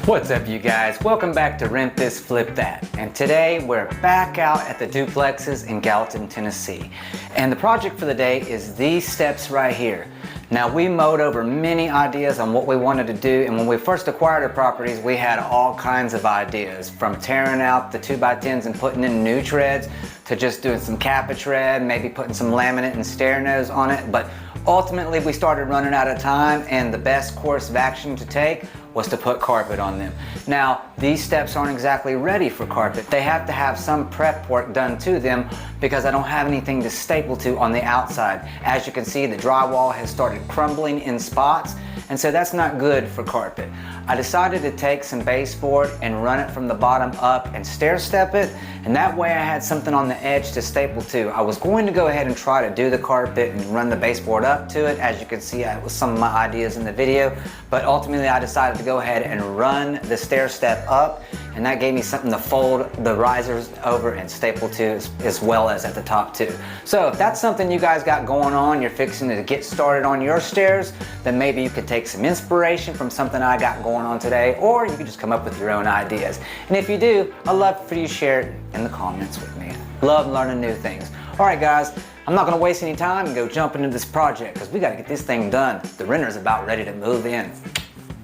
What's up, you guys? Welcome back to Rent This Flip That. And today we're back out at the duplexes in Gallatin, Tennessee. And the project for the day is these steps right here. Now, we mowed over many ideas on what we wanted to do, and when we first acquired our properties, we had all kinds of ideas, from tearing out the 2x10s and putting in new treads, to just doing some kappa tread, maybe putting some laminate and stair nose on it. But ultimately, we started running out of time, and the best course of action to take was to put carpet on them. Now, these steps aren't exactly ready for carpet. They have to have some prep work done to them because I don't have anything to staple to on the outside. As you can see, the drywall has started crumbling in spots, and so that's not good for carpet. I decided to take some baseboard and run it from the bottom up and stair step it, and that way I had something on the edge to staple to. I was going to go ahead and try to do the carpet and run the baseboard up to it. As you can see, it was some of my ideas in the video, but ultimately I decided to go ahead and run the stair step up, and that gave me something to fold the risers over and staple to, as well as at the top too. So if that's something you guys got going on, you're fixing to get started on your stairs, then maybe you could take some inspiration from something I got going on today, or you could just come up with your own ideas. And if you do, I'd love for you to share it in the comments with me. Love learning new things. All right, guys, I'm not gonna waste any time and go jump into this project because we gotta get this thing done. The renter's about ready to move in.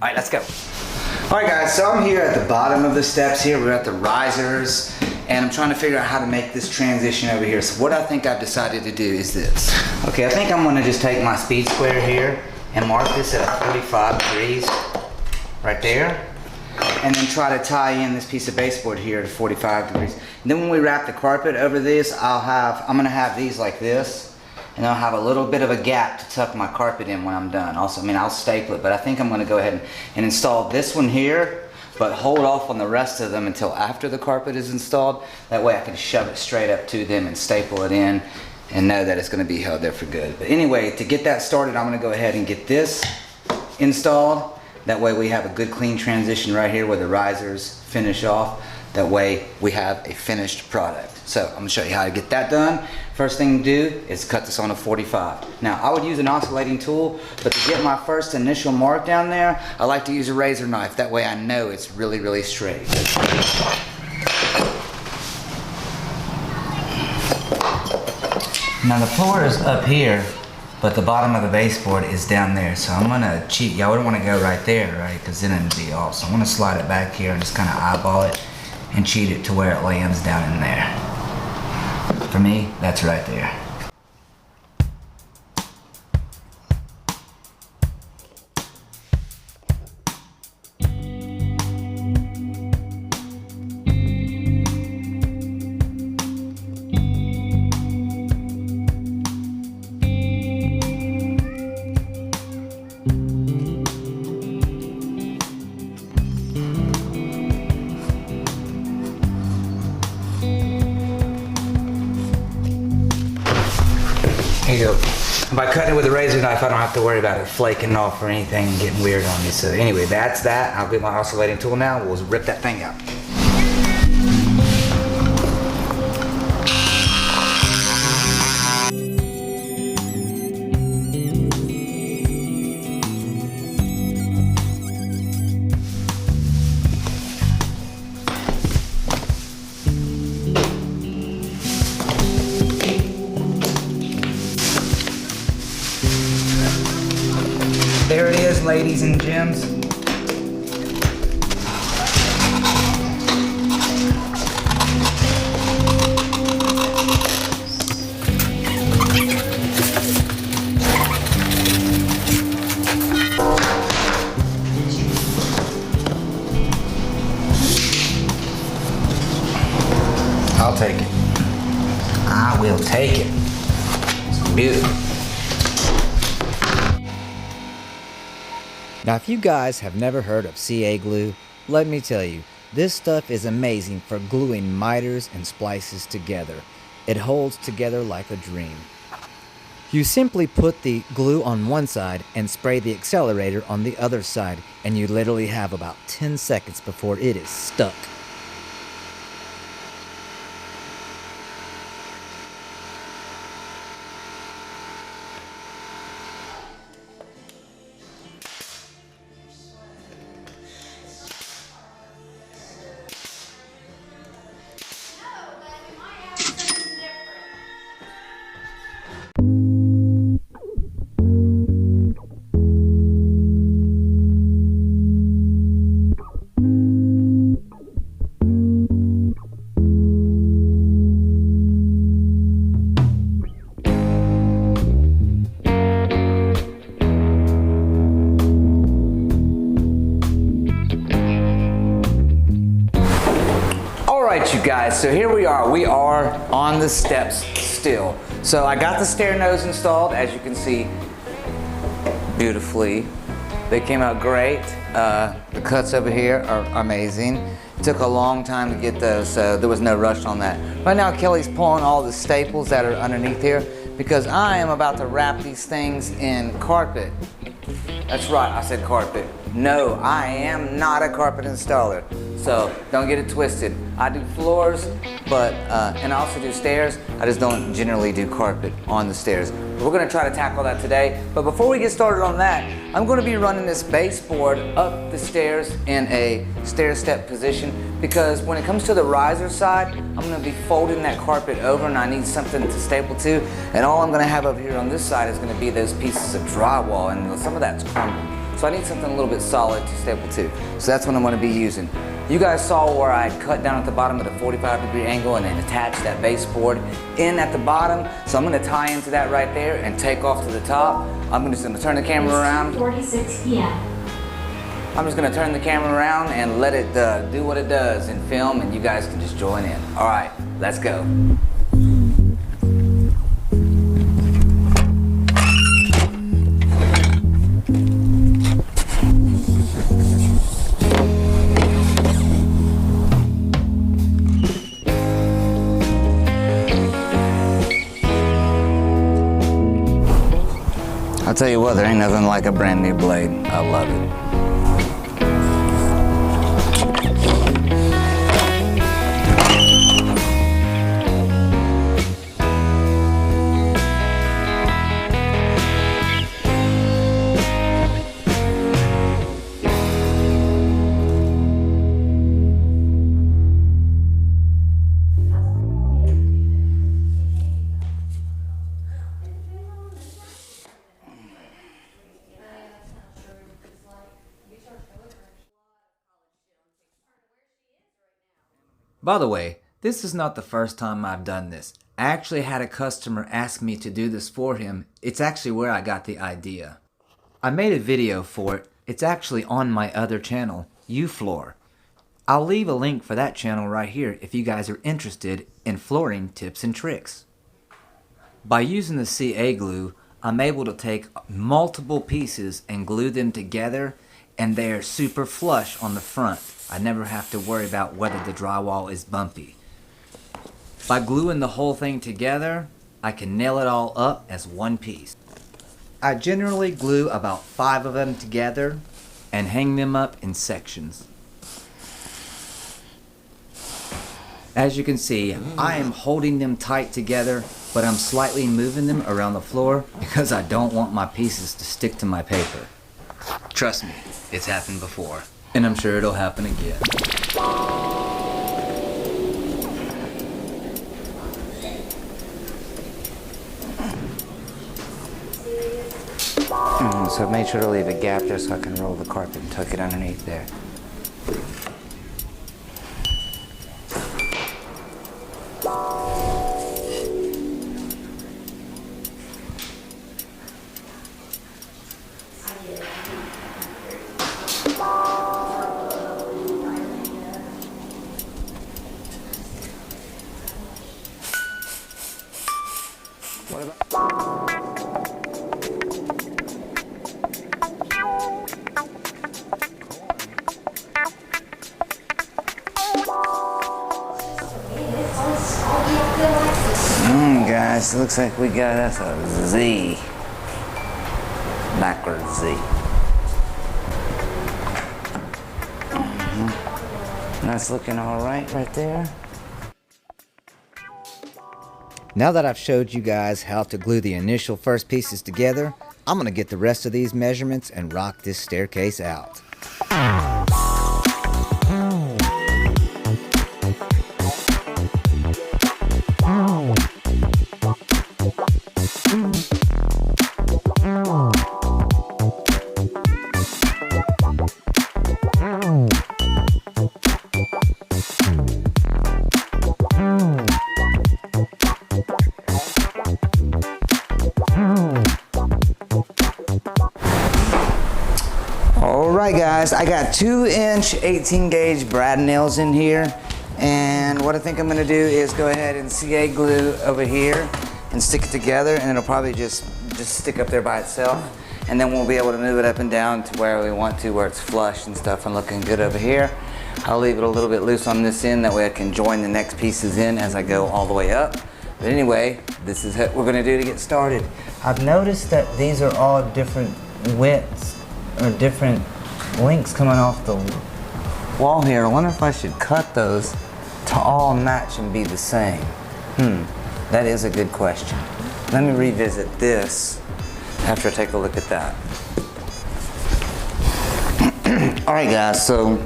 All right, let's go. All right, guys, so I'm here at the bottom of the steps here. We're at the risers, and I'm trying to figure out how to make this transition over here. So what I think I've decided to do is this. Okay, I think I'm gonna just take my speed square here and mark this at 45 degrees right there, and then try to tie in this piece of baseboard here to 45 degrees. And then when we wrap the carpet over this, I'm gonna have these like this, and I'll have a little bit of a gap to tuck my carpet in when I'm done. Also, I mean, I'll staple it, but I think I'm gonna go ahead and install this one here, but hold off on the rest of them until after the carpet is installed. That way I can shove it straight up to them and staple it in and know that it's gonna be held there for good. But anyway, to get that started, I'm gonna go ahead and get this installed. That way we have a good clean transition right here where the risers finish off. That way we have a finished product. So I'm gonna show you how to get that done. First thing to do is cut this on a 45. Now, I would use an oscillating tool, but to get my first initial mark down there, I like to use a razor knife. That way I know it's really, really straight. Now the floor is up here, but the bottom of the baseboard is down there. So I'm gonna cheat. Y'all wouldn't wanna go right there, right? Because then it'd be off. So I'm gonna slide it back here and just kind of eyeball it and cheat it to where it lands down in there. For me, that's right there. Here you go. By cutting it with a razor knife, I don't have to worry about it flaking off or anything and getting weird on me. So anyway, that's that. I'll get my oscillating tool now. We'll rip that thing out. There it is, ladies and gems. I'll take it. I will take it. It's beautiful. Now, if you guys have never heard of CA glue, let me tell you, this stuff is amazing for gluing miters and splices together. It holds together like a dream. You simply put the glue on one side and spray the accelerator on the other side, and you literally have about 10 seconds before it is stuck. right, you guys, so here we are on the steps still. So I got the stair nose installed, as you can see, beautifully. They came out great. The cuts over here are amazing. It took a long time to get those, so there was no rush on that. Right now, Kellie's pulling all the staples that are underneath here because I am about to wrap these things in carpet. That's right, I said carpet. No, I am not a carpet installer, so don't get it twisted. I do floors, but and I also do stairs. I just don't generally do carpet on the stairs. We're gonna try to tackle that today, but before we get started on that, I'm gonna be running this baseboard up the stairs in a stair step position because when it comes to the riser side, I'm gonna be folding that carpet over and I need something to staple to, and all I'm gonna have over here on this side is gonna be those pieces of drywall, and some of that's crumbling. So I need something a little bit solid to staple to. So that's what I'm gonna be using. You guys saw where I cut down at the bottom at a 45-degree angle and then attached that baseboard in at the bottom. So I'm gonna tie into that right there and take off to the top. I'm just gonna turn the camera around. 2:46 p.m. I'm just gonna turn the camera around and let it do what it does and film, and you guys can just join in. All right, let's go. I'll tell you what, there ain't nothing like a brand new blade. I love it. By the way, this is not the first time I've done this. I actually had a customer ask me to do this for him. It's actually where I got the idea. I made a video for it. It's actually on my other channel, YouFloor. I'll leave a link for that channel right here if you guys are interested in flooring tips and tricks. By using the CA glue, I'm able to take multiple pieces and glue them together, and they're super flush on the front. I never have to worry about whether the drywall is bumpy. By gluing the whole thing together, I can nail it all up as one piece. I generally glue about 5 of them together and hang them up in sections. As you can see, I am holding them tight together, but I'm slightly moving them around the floor because I don't want my pieces to stick to my paper. Trust me, it's happened before. And I'm sure it'll happen again. So I made sure to leave a gap just so I can roll the carpet and tuck it underneath there. Guys, it looks like we got us a Z. Backwards Z. That's looking all right there. Now that I've showed you guys how to glue the initial first pieces together, I'm gonna get the rest of these measurements and rock this staircase out. Alright guys, I got 2-inch 18 gauge brad nails in here, And what I think I'm gonna do is go ahead and CA glue over here and stick it together, and it'll probably just stick up there by itself. And then we'll be able to move it up and down to where we want to, where it's flush and stuff and looking good over here. I'll leave it a little bit loose on this end, that way I can join the next pieces in as I go all the way up. But anyway, this is what we're gonna do to get started. I've noticed that these are all different widths or different lengths coming off the wall here. I wonder if I should cut those to all match and be the same. That is a good question. Let me revisit this after I take a look at that. All right guys, so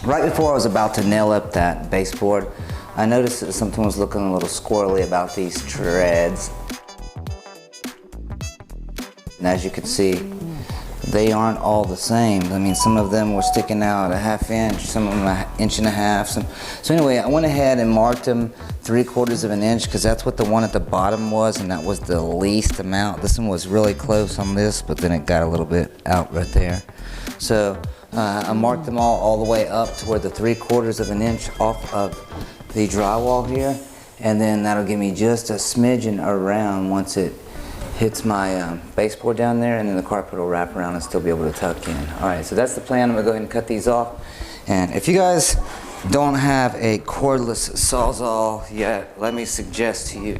right before I was about to nail up that baseboard, I noticed that something was looking a little squirrely about these treads. And as you can see, they aren't all the same. I mean, some of them were sticking out a ½ inch, some of them an inch and a half. So anyway, I went ahead and marked them 3/4 of an inch, because that's what the one at the bottom was, and that was the least amount. This one was really close on this, but then it got a little bit out right there. So I marked them all the way up to where the 3/4 of an inch off of the drywall here, and then that'll give me just a smidgen around once it hits my baseboard down there, and then the carpet will wrap around and still be able to tuck in. All right, so that's the plan. I'm gonna go ahead and cut these off. And if you guys don't have a cordless Sawzall yet, let me suggest to you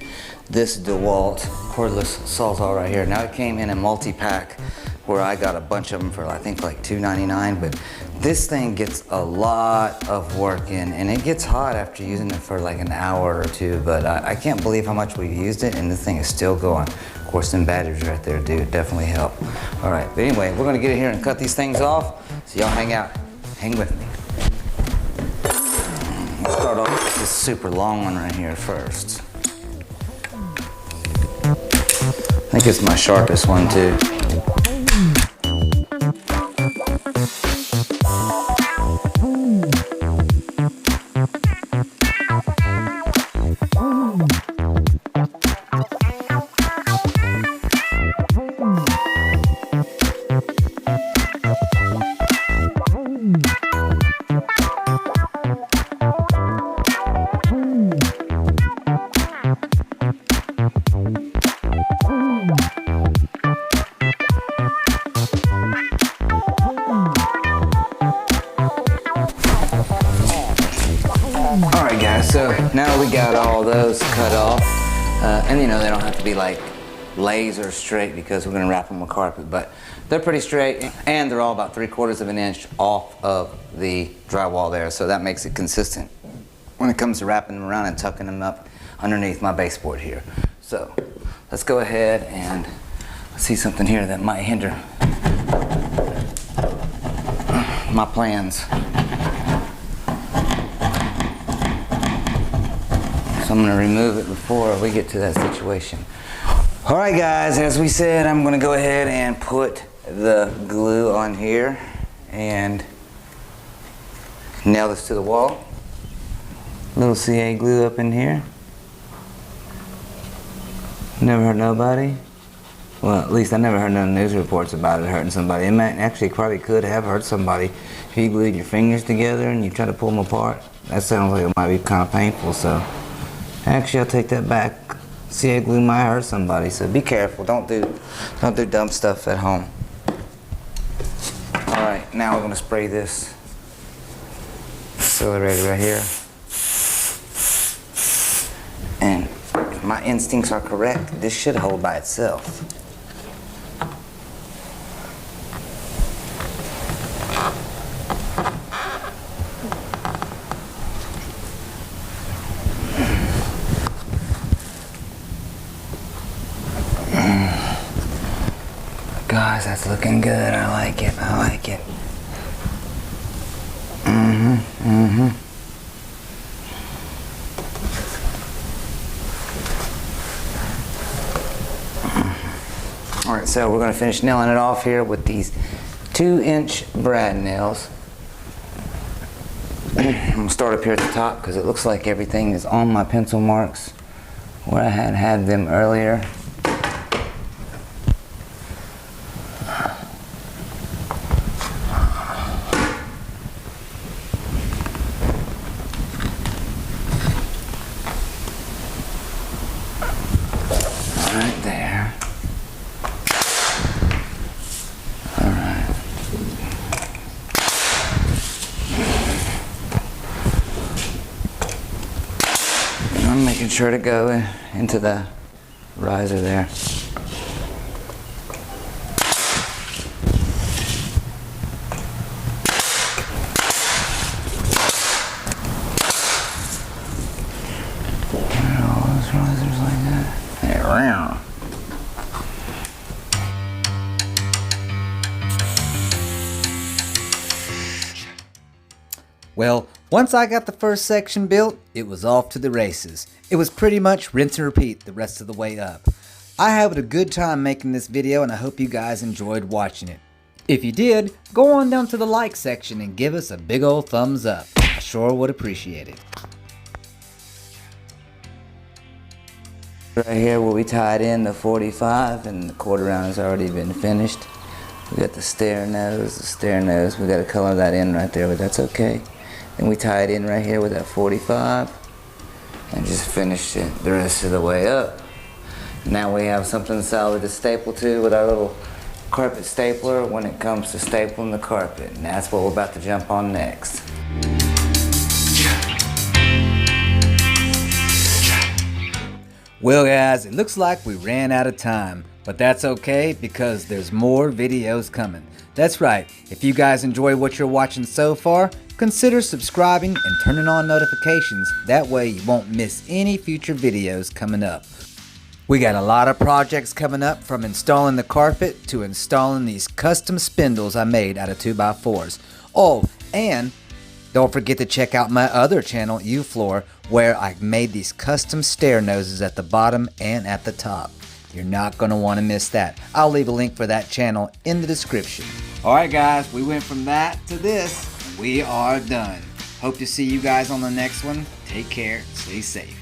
this DeWalt cordless Sawzall right here. Now it came in a multi-pack where I got a bunch of them for I think like $2.99, but this thing gets a lot of work in, and it gets hot after using it for like an hour or two, but I can't believe how much we've used it, and this thing is still going. Of course, them batteries right there do definitely help. All right, but anyway, we're gonna get in here and cut these things off, so y'all hang out, hang with me. Let's start off with this super long one right here first. I think it's my sharpest one too. So now we got all those cut off, and you know, they don't have to be like laser straight because we're gonna wrap them with carpet, but they're pretty straight, and they're all about 3/4 of an inch off of the drywall there, so that makes it consistent when it comes to wrapping them around and tucking them up underneath my baseboard here. So let's go ahead and see something here that might hinder my plans. So I'm gonna remove it before we get to that situation. All right guys, as we said, I'm gonna go ahead and put the glue on here and nail this to the wall. Little CA glue up in here. Never hurt nobody. Well, at least I never heard no news reports about it hurting somebody. It might actually probably could have hurt somebody if you glued your fingers together and you try to pull them apart. That sounds like it might be kind of painful, so. Actually, I'll take that back. CA glue might hurt somebody, so be careful. Don't do dumb stuff at home. All right, now we're gonna spray this accelerator right here. And if my instincts are correct, this should hold by itself. Guys, that's looking good. I like it. I like it. All right, so we're going to finish nailing it off here with these 2-inch brad nails. I'm going to start up here at the top because it looks like everything is on my pencil marks where I had them earlier. I'm making sure to go into the riser there. All those risers like that. There. Well, once I got the first section built, it was off to the races. It was pretty much rinse and repeat the rest of the way up. I had a good time making this video and I hope you guys enjoyed watching it. If you did, go on down to the like section and give us a big old thumbs up. I sure would appreciate it. Right here where we tied in the 45 and the quarter round has already been finished. We got the stair nose, we got to color that in right there, but that's okay. Then we tie it in right here with that 45 and just finish it the rest of the way up. Now we have something solid to staple to with our little carpet stapler when it comes to stapling the carpet. And that's what we're about to jump on next. Well guys, it looks like we ran out of time, but that's okay because there's more videos coming. That's right, if you guys enjoy what you're watching so far, consider subscribing and turning on notifications. That way you won't miss any future videos coming up. We got a lot of projects coming up, from installing the carpet to installing these custom spindles I made out of 2x4s. Oh, and don't forget to check out my other channel, YouFloor, where I made these custom stair noses at the bottom and at the top. You're not going to want to miss that. I'll leave a link for that channel in the description. Alright guys, we went from that to this. We are done. Hope to see you guys on the next one. Take care. Stay safe.